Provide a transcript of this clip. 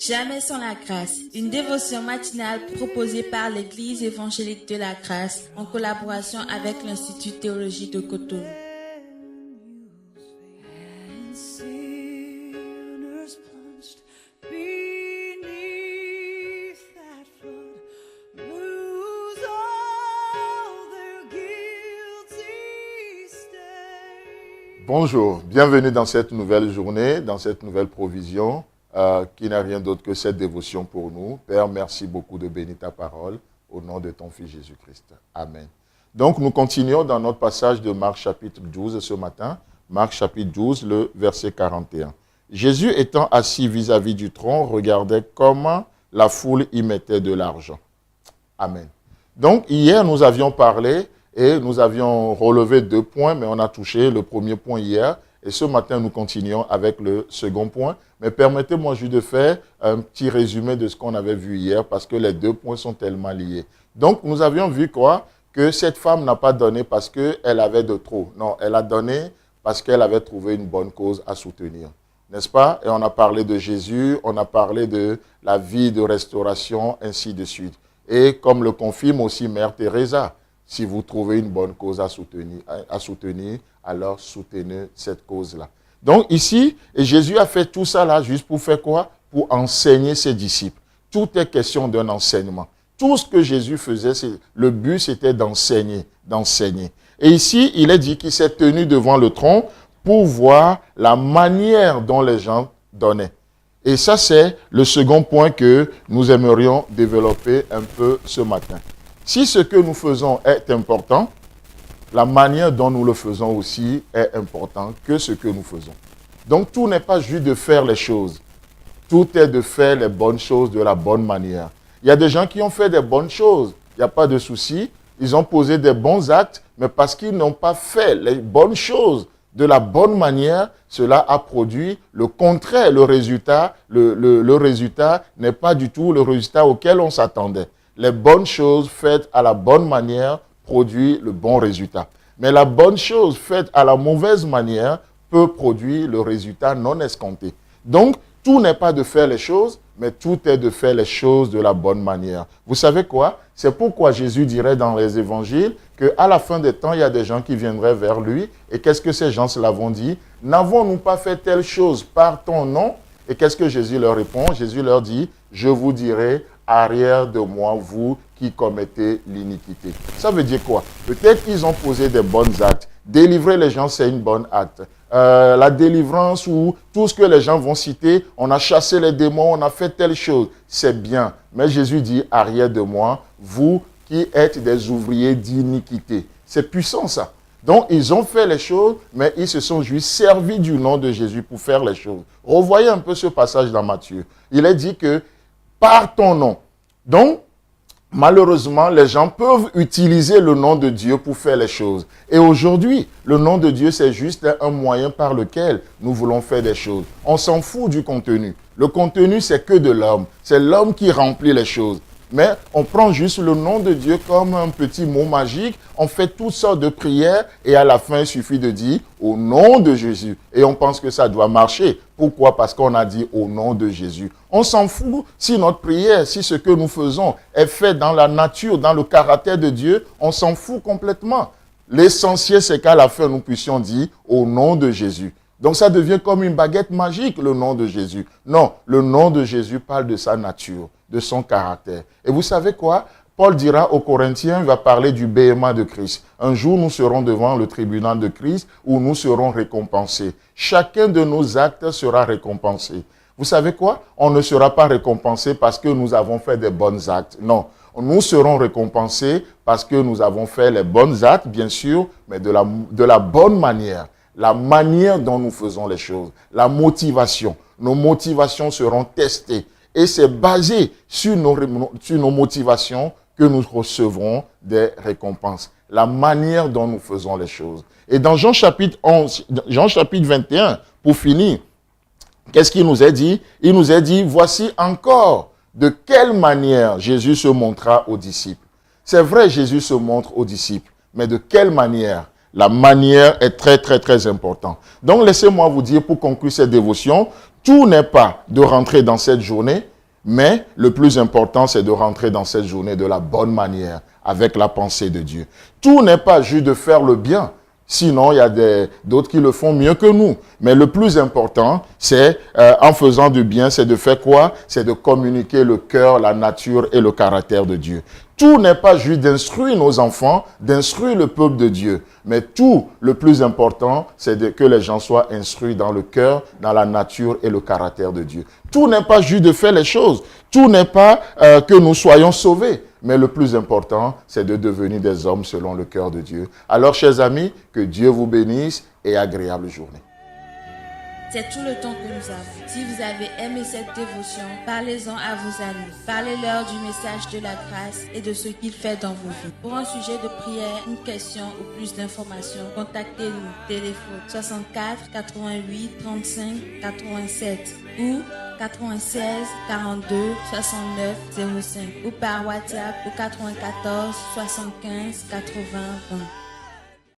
Jamais sans la grâce, une dévotion matinale proposée par l'Église évangélique de la grâce en collaboration avec l'Institut théologique de Cotonou. Bonjour, bienvenue dans cette nouvelle journée, dans cette nouvelle provision qui n'a rien d'autre que cette dévotion pour nous. Père, merci beaucoup de bénir ta parole au nom de ton Fils Jésus-Christ. Amen. Donc nous continuons dans notre passage de Marc chapitre 12 ce matin. Marc chapitre 12, le verset 41. Jésus étant assis vis-à-vis du trône, regardait comment la foule y mettait de l'argent. Amen. Donc hier nous avions parlé et nous avions relevé 2 points, mais on a touché le premier point hier. Et ce matin, nous continuons avec le second point. Mais permettez-moi juste de faire un petit résumé de ce qu'on avait vu hier, parce que les 2 points sont tellement liés. Donc, nous avions vu quoi? Que cette femme n'a pas donné parce qu'elle avait de trop. Non, elle a donné parce qu'elle avait trouvé une bonne cause à soutenir. N'est-ce pas? Et on a parlé de Jésus, on a parlé de la vie de restauration, ainsi de suite. Et comme le confirme aussi Mère Teresa, si vous trouvez une bonne cause à soutenir, alors soutenez cette cause-là. Donc ici, et Jésus a fait tout ça là juste pour faire quoi? Pour enseigner ses disciples. Tout est question d'un enseignement. Tout ce que Jésus faisait, le but c'était d'enseigner. Et ici, il est dit qu'il s'est tenu devant le trône pour voir la manière dont les gens donnaient. Et ça, c'est le second point que nous aimerions développer un peu ce matin. Si ce que nous faisons est important, la manière dont nous le faisons aussi est importante que ce que nous faisons. Donc, tout n'est pas juste de faire les choses. Tout est de faire les bonnes choses de la bonne manière. Il y a des gens qui ont fait des bonnes choses. Il n'y a pas de souci. Ils ont posé des bons actes, mais parce qu'ils n'ont pas fait les bonnes choses de la bonne manière, cela a produit le contraire. Le résultat n'est pas du tout le résultat auquel on s'attendait. Les bonnes choses faites à la bonne manière produisent le bon résultat. Mais la bonne chose faite à la mauvaise manière peut produire le résultat non escompté. Donc, tout n'est pas de faire les choses, mais tout est de faire les choses de la bonne manière. Vous savez quoi? C'est pourquoi Jésus dirait dans les évangiles qu'à la fin des temps, il y a des gens qui viendraient vers lui. Et qu'est-ce que ces gens-là vont dire? N'avons-nous pas fait telle chose par ton nom? Et qu'est-ce que Jésus leur répond? Jésus leur dit, je vous dirai, arrière de moi, vous qui commettez l'iniquité. Ça veut dire quoi? Peut-être qu'ils ont posé des bons actes. Délivrer les gens, c'est une bonne acte. La délivrance ou tout ce que les gens vont citer, on a chassé les démons, on a fait telle chose, c'est bien. Mais Jésus dit, arrière de moi, vous qui êtes des ouvriers d'iniquité. C'est puissant ça. Donc, ils ont fait les choses, mais ils se sont juste servis du nom de Jésus pour faire les choses. Revoyez un peu ce passage dans Matthieu. Il est dit que par ton nom. Donc, malheureusement, les gens peuvent utiliser le nom de Dieu pour faire les choses. Et aujourd'hui, le nom de Dieu, c'est juste un moyen par lequel nous voulons faire des choses. On s'en fout du contenu. Le contenu, c'est que de l'homme. C'est l'homme qui remplit les choses. Mais on prend juste le nom de Dieu comme un petit mot magique. On fait toutes sortes de prières et à la fin, il suffit de dire au nom de Jésus. Et on pense que ça doit marcher. Pourquoi? Parce qu'on a dit au nom de Jésus. On s'en fout si notre prière, si ce que nous faisons est fait dans la nature, dans le caractère de Dieu, on s'en fout complètement. L'essentiel, c'est qu'à la fin, nous puissions dire au nom de Jésus. Donc ça devient comme une baguette magique, le nom de Jésus. Non, le nom de Jésus parle de sa nature, de son caractère. Et vous savez quoi? Paul dira aux Corinthiens, il va parler du bêtement de Christ. Un jour, nous serons devant le tribunal de Christ où nous serons récompensés. Chacun de nos actes sera récompensé. Vous savez quoi? On ne sera pas récompensé parce que nous avons fait des bons actes. Non, nous serons récompensés parce que nous avons fait les bons actes, bien sûr, mais de la bonne manière. La manière dont nous faisons les choses, la motivation. Nos motivations seront testées. Et c'est basé sur nos motivations que nous recevrons des récompenses. La manière dont nous faisons les choses. Et dans Jean chapitre 21, pour finir, qu'est-ce qu'il nous a dit? Il nous a dit, voici encore de quelle manière Jésus se montra aux disciples. C'est vrai, Jésus se montre aux disciples, mais de quelle manière? La manière est très, très, très importante. Donc, laissez-moi vous dire, pour conclure cette dévotion, tout n'est pas de rentrer dans cette journée, mais le plus important, c'est de rentrer dans cette journée de la bonne manière, avec la pensée de Dieu. Tout n'est pas juste de faire le bien. Sinon, il y a d'autres qui le font mieux que nous. Mais le plus important, c'est, en faisant du bien, c'est de faire quoi? C'est de communiquer le cœur, la nature et le caractère de Dieu. Tout n'est pas juste d'instruire nos enfants, d'instruire le peuple de Dieu. Mais tout, le plus important, c'est que les gens soient instruits dans le cœur, dans la nature et le caractère de Dieu. Tout n'est pas juste de faire les choses. Tout n'est pas que nous soyons sauvés. Mais le plus important, c'est de devenir des hommes selon le cœur de Dieu. Alors, chers amis, que Dieu vous bénisse et agréable journée. C'est tout le temps que nous avons. Si vous avez aimé cette dévotion, parlez-en à vos amis. Parlez-leur du message de la grâce et de ce qu'il fait dans vos vies. Pour un sujet de prière, une question ou plus d'informations, contactez-nous. Téléphone 64 88 35 87 ou 96 42 69 05 ou par WhatsApp au 94 75 80 20.